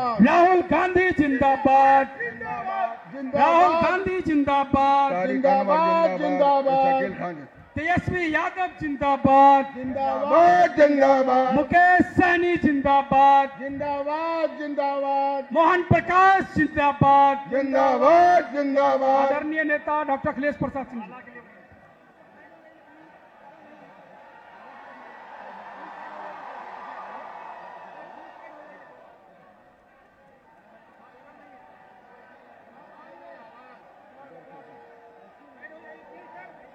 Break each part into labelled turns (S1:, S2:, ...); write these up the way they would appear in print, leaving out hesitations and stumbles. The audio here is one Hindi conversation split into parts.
S1: राहुल गांधी जिंदाबाद, राहुल गांधी जिंदाबाद,
S2: जिंदाबाद जिंदाबाद,
S1: तेजस्वी यादव जिंदाबाद,
S2: जिंदाबाद जिंदाबाद,
S1: मुकेश सहनी जिंदाबाद,
S2: जिंदाबाद जिंदाबाद,
S1: मोहन प्रकाश जिंदाबाद,
S2: जिंदाबाद जिंदाबाद।
S1: आदरणीय नेता डॉक्टर अखिलेश प्रसाद सिंह जी।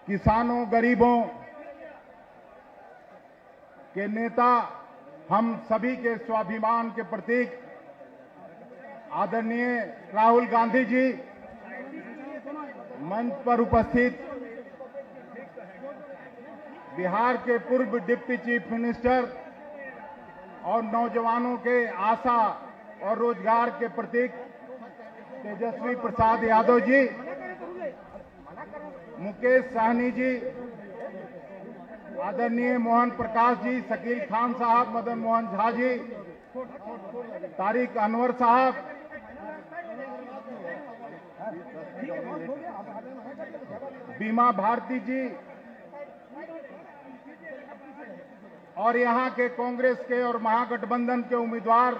S2: किसानों गरीबों के नेता, हम सभी के स्वाभिमान के प्रतीक आदरणीय राहुल गांधी जी, मंच पर उपस्थित बिहार के पूर्व डिप्टी चीफ मिनिस्टर और नौजवानों के आशा और रोजगार के प्रतीक तेजस्वी प्रसाद यादव जी, मुकेश सहनी जी, आदरणीय मोहन प्रकाश जी, शकील खान साहब, मदन मोहन झा जी, तारिक अनवर साहब, बीमा भारती जी और यहां के कांग्रेस के और महागठबंधन के उम्मीदवार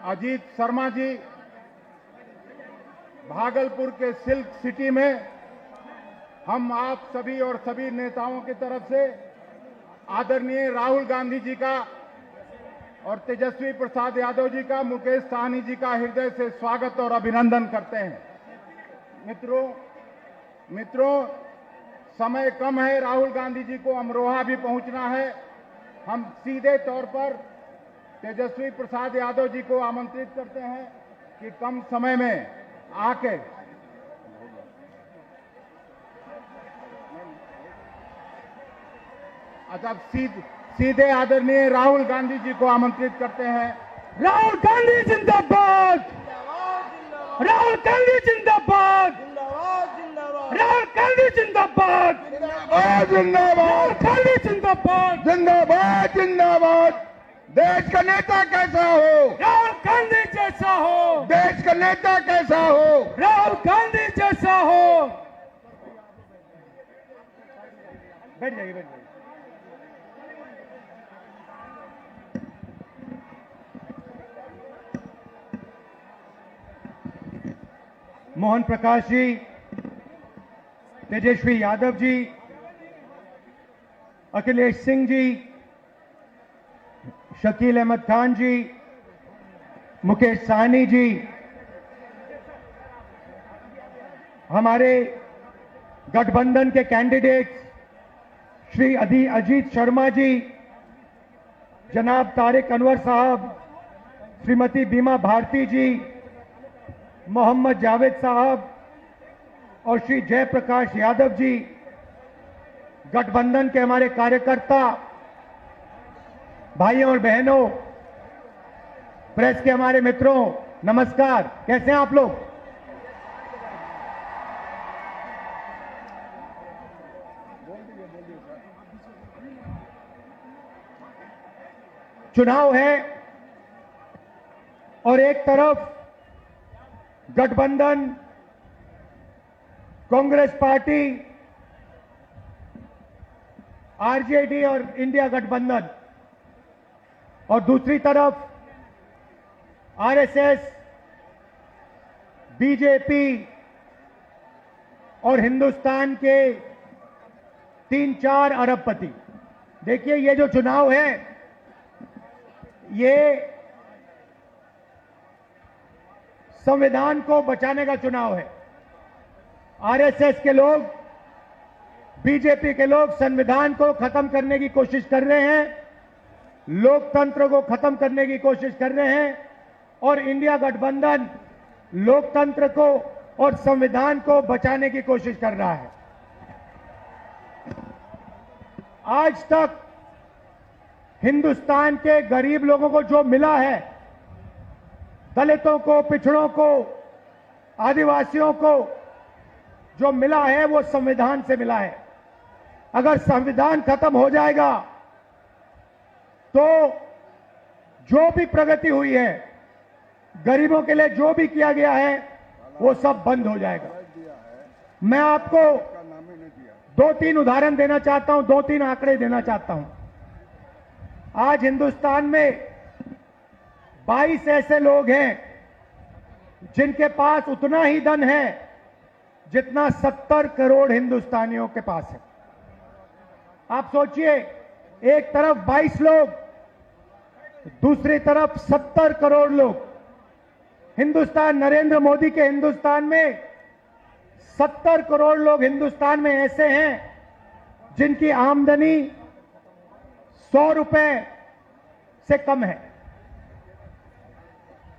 S2: अजीत शर्मा जी, भागलपुर के सिल्क सिटी में हम आप सभी और सभी नेताओं की तरफ से आदरणीय राहुल गांधी जी का और तेजस्वी प्रसाद यादव जी का, मुकेश सहनी जी का हृदय से स्वागत और अभिनंदन करते हैं। मित्रों, समय कम है, राहुल गांधी जी को अमरोहा भी पहुंचना है। हम सीधे तौर पर तेजस्वी प्रसाद यादव जी को आमंत्रित करते हैं कि कम समय में आके अच्छा सीधे आदरणीय राहुल गांधी जी को आमंत्रित करते हैं।
S1: राहुल गांधी जिंदाबाद, राहुल गांधी जिंदाबाद, राहुल गांधी जिंदाबाद,
S2: जिंदाबाद
S1: गांधी जिंदाबाद,
S2: जिंदाबाद जिंदाबाद। देश का नेता कैसा हो?
S1: राहुल गांधी जैसा हो।
S2: देश का नेता कैसा हो?
S1: राहुल गांधी जैसा हो। बैठ जाइए, बैठ जाइए। मोहन प्रकाश जी, तेजस्वी यादव जी, अखिलेश सिंह जी, शकील अहमद खान जी, मुकेश सहनी जी, हमारे गठबंधन के कैंडिडेट श्री अजीत शर्मा जी, जनाब तारिक अनवर साहब, श्रीमती बीमा भारती जी, मोहम्मद जावेद साहब और श्री जयप्रकाश यादव जी, गठबंधन के हमारे कार्यकर्ता भाइयों और बहनों, प्रेस के हमारे मित्रों, नमस्कार। कैसे हैं आप लोग? चुनाव है और एक तरफ गठबंधन, कांग्रेस पार्टी, आरजेडी और इंडिया गठबंधन, और दूसरी तरफ आरएसएस, बीजेपी और हिंदुस्तान के 3-4 अरबपति। देखिए, ये जो चुनाव है, ये संविधान को बचाने का चुनाव है। आरएसएस के लोग, बीजेपी के लोग संविधान को खत्म करने की कोशिश कर रहे हैं, लोकतंत्र को खत्म करने की कोशिश कर रहे हैं, और इंडिया गठबंधन लोकतंत्र को और संविधान को बचाने की कोशिश कर रहा है। आज तक हिंदुस्तान के गरीब लोगों को जो मिला है, दलितों को, पिछड़ों को, आदिवासियों को जो मिला है, वो संविधान से मिला है। अगर संविधान खत्म हो जाएगा तो जो भी प्रगति हुई है, गरीबों के लिए जो भी किया गया है, वो सब बंद हो जाएगा। मैं आपको 2-3 उदाहरण देना चाहता हूं, 2-3 आंकड़े देना चाहता हूं। आज हिंदुस्तान में 22 ऐसे लोग हैं जिनके पास उतना ही धन है जितना 70 करोड़ हिंदुस्तानियों के पास है। आप सोचिए, एक तरफ 22 लोग, दूसरी तरफ 70 करोड़ लोग। हिंदुस्तान, नरेंद्र मोदी के हिंदुस्तान में 70 करोड़ लोग हिंदुस्तान में ऐसे हैं जिनकी आमदनी 100 रुपए से कम है।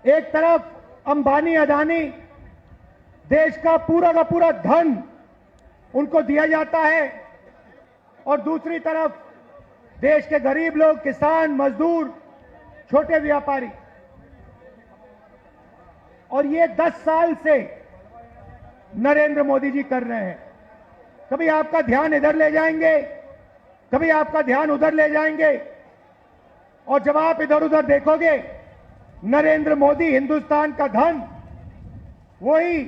S1: एक तरफ अंबानी, अदानी, देश का पूरा धन उनको दिया जाता है, और दूसरी तरफ देश के गरीब लोग, किसान, मजदूर, छोटे व्यापारी। और ये 10 साल से नरेंद्र मोदी जी कर रहे हैं। कभी आपका ध्यान इधर ले जाएंगे, कभी आपका ध्यान उधर ले जाएंगे, और जब आप इधर उधर देखोगे, नरेंद्र मोदी हिंदुस्तान का धन वही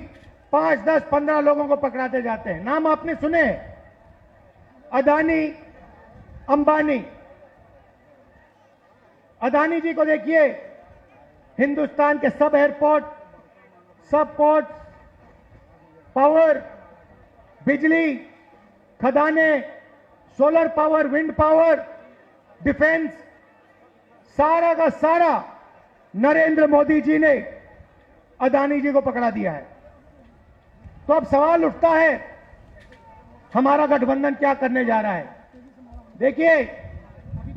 S1: 5, 10, 15 लोगों को पकड़ाते जाते हैं। नाम आपने सुने, अदानी, अंबानी। अदानी जी को देखिए, हिंदुस्तान के सब एयरपोर्ट, सब पोर्ट, पावर, बिजली, खदाने, solar power, wind power, defence, सारा का सारा नरेंद्र मोदी जी ने अदानी जी को पकड़ा दिया है। तो अब सवाल उठता है, हमारा गठबंधन क्या करने जा रहा है? देखिए,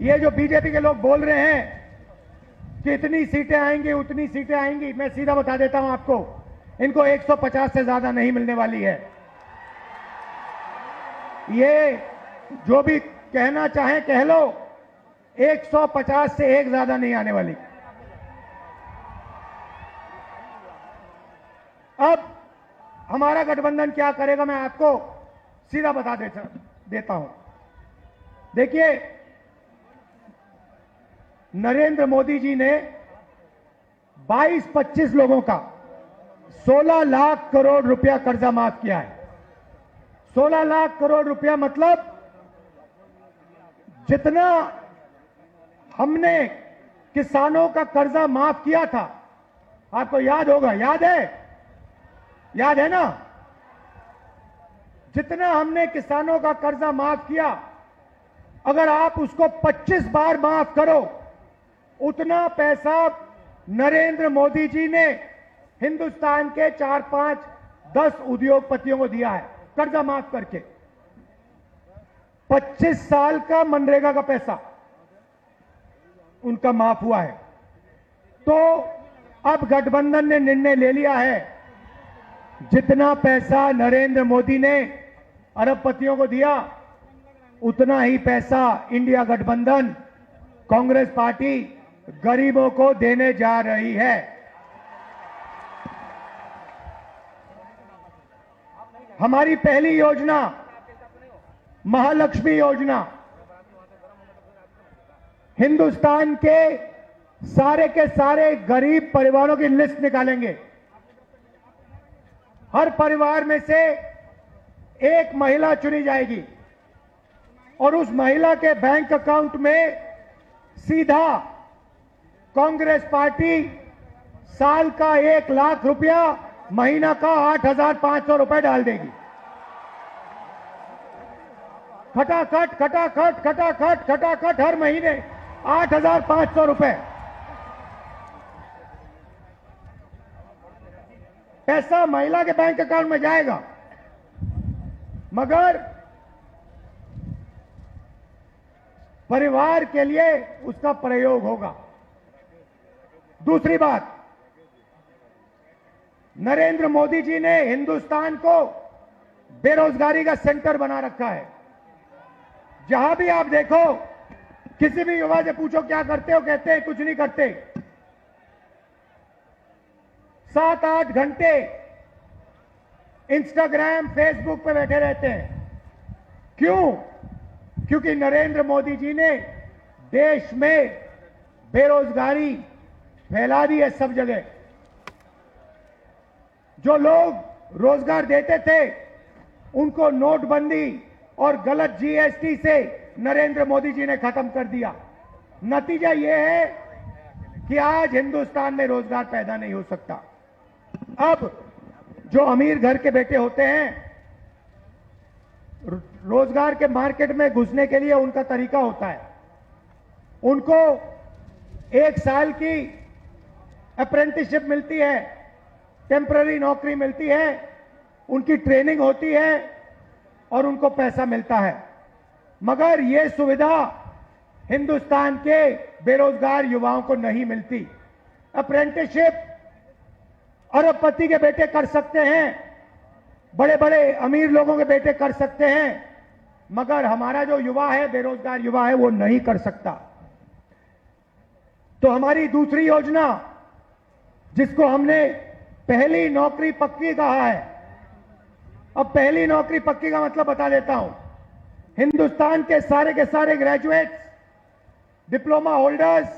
S1: ये जो बीजेपी के लोग बोल रहे हैं कि इतनी सीटें आएंगी, उतनी सीटें आएंगी, मैं सीधा बता देता हूं आपको, इनको 150 से ज्यादा नहीं मिलने वाली है। ये जो भी कहना चाहे कह लो, 150 से एक ज्यादा नहीं आने वाली। अब हमारा गठबंधन क्या करेगा, मैं आपको सीधा बता देता हूं। देखिए, नरेंद्र मोदी जी ने 22-25 लोगों का 16 लाख करोड़ रुपया कर्जा माफ किया है। 16 लाख करोड़ रुपया मतलब जितना हमने किसानों का कर्जा माफ किया था, आपको याद होगा, याद है ना? जितना हमने किसानों का कर्जा माफ किया, अगर आप उसको 25 बार माफ करो, उतना पैसा नरेंद्र मोदी जी ने हिंदुस्तान के 4, 5, 10 उद्योगपतियों को दिया है कर्जा माफ करके। 25 साल का मनरेगा का पैसा उनका माफ हुआ है। तो अब गठबंधन ने निर्णय ले लिया है, जितना पैसा नरेंद्र मोदी ने अरबपतियों को दिया, उतना ही पैसा इंडिया गठबंधन, कांग्रेस पार्टी गरीबों को देने जा रही है। हमारी पहली योजना, महालक्ष्मी योजना, हिंदुस्तान के सारे गरीब परिवारों की लिस्ट निकालेंगे। हर परिवार में से एक महिला चुनी जाएगी और उस महिला के बैंक अकाउंट में सीधा कांग्रेस पार्टी साल का 1 लाख रुपया, महीना का 8,500 रुपए डाल देगी। खटाखट हर महीने 8,500 रुपए पैसा महिला के बैंक अकाउंट में जाएगा, मगर परिवार के लिए उसका प्रयोग होगा। दूसरी बात, नरेंद्र मोदी जी ने हिंदुस्तान को बेरोजगारी का सेंटर बना रखा है। जहां भी आप देखो, किसी भी युवा से पूछो क्या करते हो, कहते हैं कुछ नहीं करते। 7-8 घंटे इंस्टाग्राम, फेसबुक पे बैठे रहते हैं। क्यों? क्योंकि नरेंद्र मोदी जी ने देश में बेरोजगारी फैला दी है सब जगह। जो लोग रोजगार देते थे उनको नोटबंदी और गलत जीएसटी से नरेंद्र मोदी जी ने खत्म कर दिया। नतीजा यह है कि आज हिंदुस्तान में रोजगार पैदा नहीं हो सकता। अब जो अमीर घर के बेटे होते हैं, रोजगार के मार्केट में घुसने के लिए उनका तरीका होता है, उनको 1 साल की अप्रेंटिसशिप मिलती है, टेम्पररी नौकरी मिलती है, उनकी ट्रेनिंग होती है और उनको पैसा मिलता है। मगर यह सुविधा हिंदुस्तान के बेरोजगार युवाओं को नहीं मिलती। अप्रेंटिसशिप अरबपति के बेटे कर सकते हैं, बड़े बड़े अमीर लोगों के बेटे कर सकते हैं, मगर हमारा जो युवा है, बेरोजगार युवा है, वो नहीं कर सकता। तो हमारी दूसरी योजना, जिसको हमने पहली नौकरी पक्की कहा है, अब पहली नौकरी पक्की का मतलब बता देता हूं। हिंदुस्तान के सारे ग्रेजुएट्स, डिप्लोमा होल्डर्स,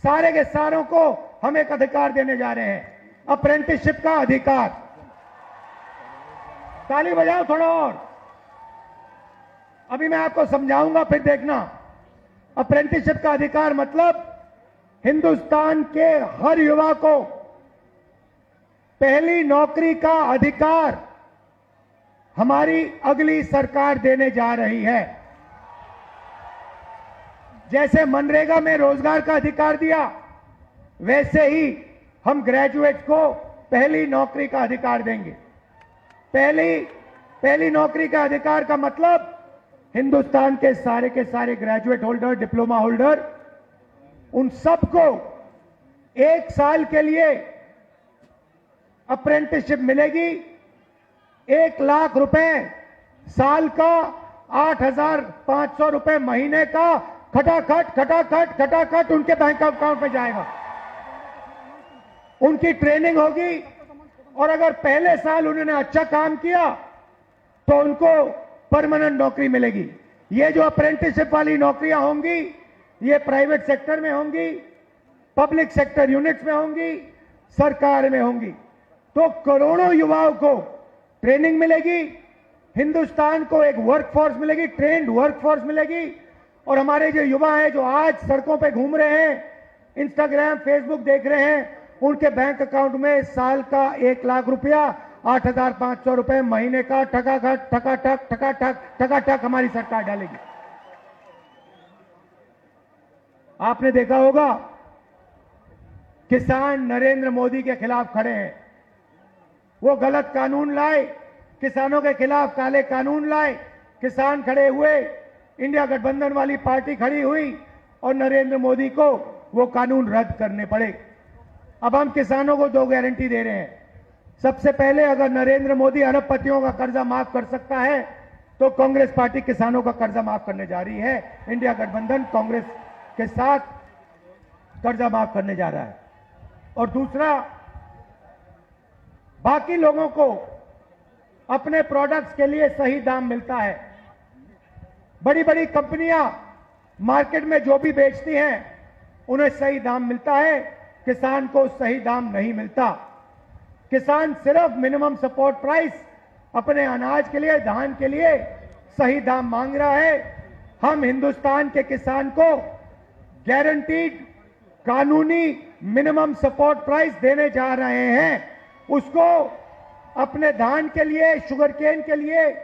S1: सारे के सारों को हम एक अधिकार देने जा रहे हैं, अप्रेंटिसशिप का अधिकार। ताली बजाओ थोड़ा और। अभी मैं आपको समझाऊंगा, फिर देखना। अप्रेंटिसशिप का अधिकार मतलब हिंदुस्तान के हर युवा को पहली नौकरी का अधिकार हमारी अगली सरकार देने जा रही है। जैसे मनरेगा में रोजगार का अधिकार दिया, वैसे ही हम ग्रेजुएट्स को पहली नौकरी का अधिकार देंगे। पहली नौकरी का अधिकार का मतलब हिंदुस्तान के सारे ग्रेजुएट होल्डर, डिप्लोमा होल्डर, उन सबको 1 साल के लिए अप्रेंटिसशिप मिलेगी। 1 लाख रुपए साल का, 8,500 रुपए महीने का खटाखट उनके बैंक अकाउंट में जाएगा। उनकी ट्रेनिंग होगी और अगर पहले साल उन्होंने अच्छा काम किया तो उनको परमानेंट नौकरी मिलेगी। ये जो अप्रेंटिसशिप वाली नौकरियां होंगी, ये प्राइवेट सेक्टर में होंगी, पब्लिक सेक्टर यूनिट्स में होंगी, सरकार में होंगी। तो करोड़ों युवाओं को ट्रेनिंग मिलेगी, हिंदुस्तान को एक वर्कफोर्स मिलेगी, ट्रेंड वर्कफोर्स मिलेगी। और हमारे जो युवा हैं, जो आज सड़कों पे घूम रहे हैं, इंस्टाग्राम, फेसबुक देख रहे हैं, उनके बैंक अकाउंट में साल का 1 लाख रुपया, 8,500 रुपए महीने का ठकाठक हमारी सरकार डालेगी। आपने देखा होगा, किसान नरेंद्र मोदी के खिलाफ खड़े हैं। वो गलत कानून लाए, किसानों के खिलाफ काले कानून लाए, किसान खड़े हुए, इंडिया गठबंधन वाली पार्टी खड़ी हुई और नरेंद्र मोदी को वो कानून रद्द करने पड़े। अब हम किसानों को 2 गारंटी दे रहे हैं। सबसे पहले, अगर नरेंद्र मोदी अरबपतियों का कर्जा माफ कर सकता है तो कांग्रेस पार्टी किसानों का कर्जा माफ करने जा रही है। इंडिया गठबंधन कांग्रेस के साथ कर्जा माफ करने जा रहा है। और दूसरा, बाकी लोगों को अपने प्रोडक्ट्स के लिए सही दाम मिलता है। बड़ी बड़ी कंपनियां मार्केट में जो भी बेचती हैं उन्हें सही दाम मिलता है, किसान को सही दाम नहीं मिलता। किसान सिर्फ मिनिमम सपोर्ट प्राइस अपने अनाज के लिए, धान के लिए सही दाम मांग रहा है। हम हिंदुस्तान के किसान को गारंटीड कानूनी मिनिमम सपोर्ट प्राइस देने जा रहे हैं। उसको अपने धान के लिए, शुगर केन के लिए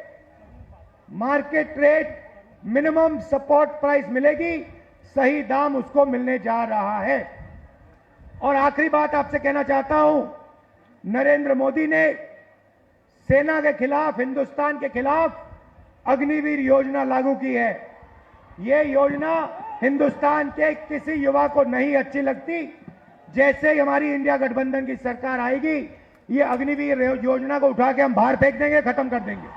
S1: market rate minimum support price मिलेगी, सही दाम उसको मिलने जा रहा है। और आखिरी बात आपसे कहना चाहता हूं, नरेंद्र मोदी ने सेना के खिलाफ, हिंदुस्तान के खिलाफ अग्निवीर योजना लागू की है। यह योजना हिंदुस्तान के किसी युवा को नहीं अच्छी लगती। जैसे ही हमारी इंडिया गठबंधन की सरकार आएगी, ये अग्निवीर योजना को उठा के हम बाहर फेंक देंगे, खत्म कर देंगे।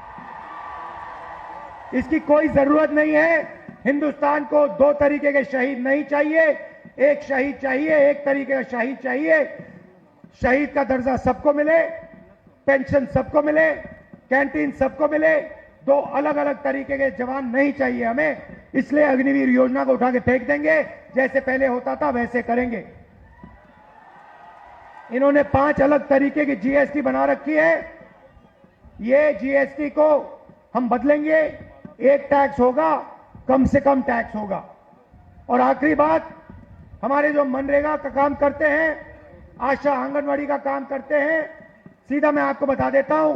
S1: इसकी कोई जरूरत नहीं है। हिंदुस्तान को 2 तरीके के शहीद नहीं चाहिए। एक शहीद चाहिए, एक तरीके का शहीद चाहिए। शहीद का दर्जा सबको मिले, पेंशन सबको मिले, कैंटीन सबको मिले। 2 अलग अलग तरीके के जवान नहीं चाहिए हमें। इसलिए अग्निवीर योजना को उठा के फेंक देंगे। जैसे पहले होता था वैसे करेंगे। इन्होंने 5 अलग तरीके की जीएसटी बना रखी है। ये जीएसटी को हम बदलेंगे, एक टैक्स होगा, कम से कम टैक्स होगा। और आखिरी बात, हमारे जो मनरेगा का काम करते हैं, आशा आंगनवाड़ी का काम करते हैं, सीधा मैं आपको बता देता हूं,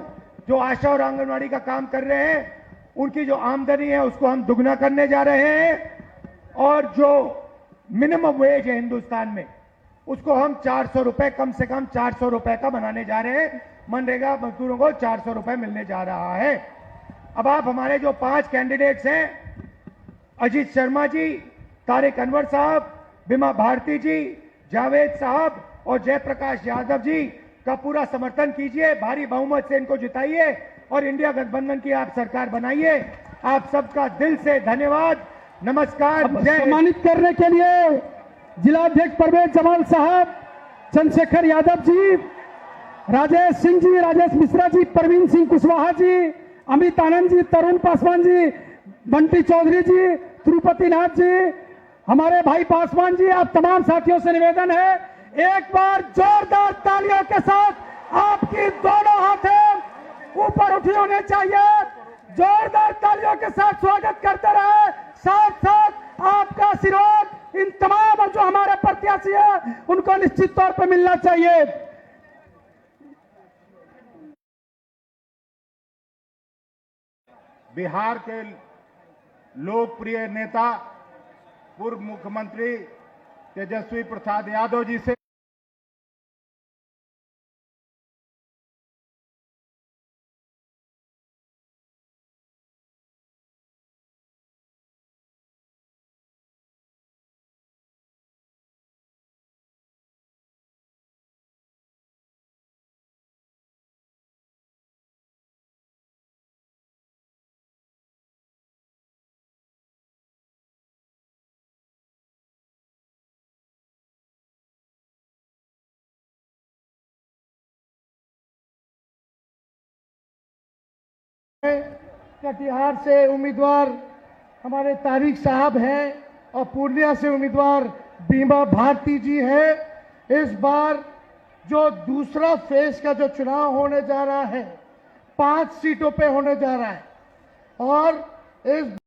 S1: जो आशा और आंगनवाड़ी का काम कर रहे हैं उनकी जो आमदनी है उसको हम दुगना करने जा रहे हैं और जो मिनिमम वेज है हिंदुस्तान में उसको हम 400 रुपए, कम से कम 400 रुपए का बनाने जा रहे हैं। मनरेगा मजदूरों को 400 रुपए मिलने जा रहा है। अब आप हमारे जो 5 कैंडिडेट्स हैं, अजीत शर्मा जी, तारिक अनवर साहब, बिमा भारती जी, जावेद साहब और जयप्रकाश यादव जी का पूरा समर्थन कीजिए, भारी बहुमत से इनको जिताइए और इंडिया गठबंधन की आप सरकार बनाइए। आप सबका दिल से धन्यवाद, नमस्कार।
S3: सम्मानित करने के लिए जिलाध्यक्ष परवेज जमाल साहब, चंद्रशेखर यादव जी, राजेश सिंह जी, राजेश मिश्रा जी, प्रवीण सिंह कुशवाहा जी, अमित आनंद जी, तरुण पासवान जी, बंटी चौधरी जी, तिरुपति नाथ जी, हमारे भाई पासवान जी, आप तमाम साथियों से निवेदन है, एक बार जोरदार तालियों के साथ आपकी दोनों हाथें ऊपर उठी होने चाहिए। जोरदार तालियों के साथ स्वागत करते रहे। साथ साथ आपका आशीर्वाद इन तमाम जो हमारे प्रत्याशी है उनको निश्चित तौर पर मिलना चाहिए।
S2: बिहार के लोकप्रिय नेता पूर्व मुख्यमंत्री तेजस्वी प्रसाद यादव जी से
S3: कटिहार से उम्मीदवार हमारे तारिक साहब हैं और पूर्णिया से उम्मीदवार बीमा भारती जी है। इस बार जो दूसरा फेज का जो चुनाव होने जा रहा है 5 सीटों पे होने जा रहा है और इस